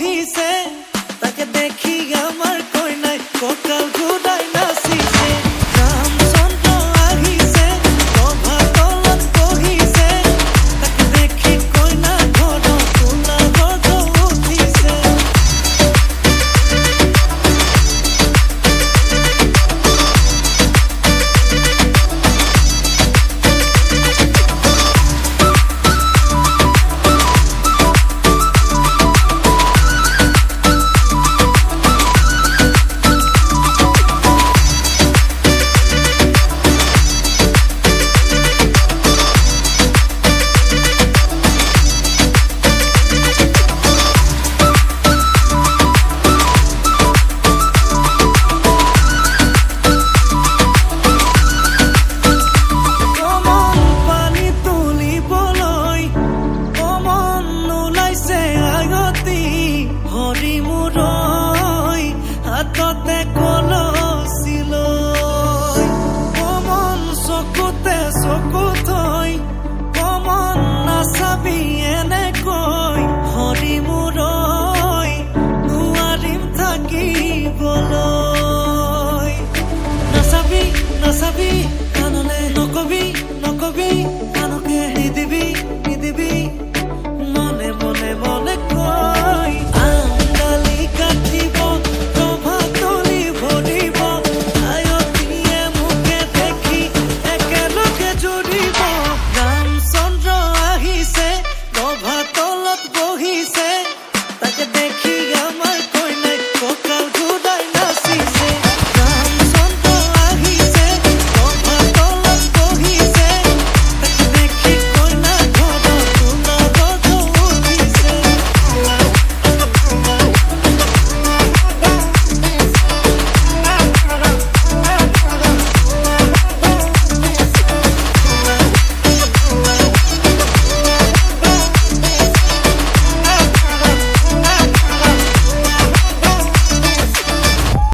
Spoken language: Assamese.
বহিছে তাকে দেখি আমাৰ কই নাই ককাল ঘুৰাই নাচিছে ৰাম চন্দ্ৰ আহিছে সভা তলত বহিছে তাকে দেখি কই না ঘৰ তোলা গৰ্গ উঠিছে হাততে কলচিলৈ কমন চকুতে চকু থৈ কমন নাচাবি এনেকৈ হৰি মূৰৈ নোৱাৰিম থাকিবলৈ নাচাবি নাচাবি কাণলে নকবি নকবি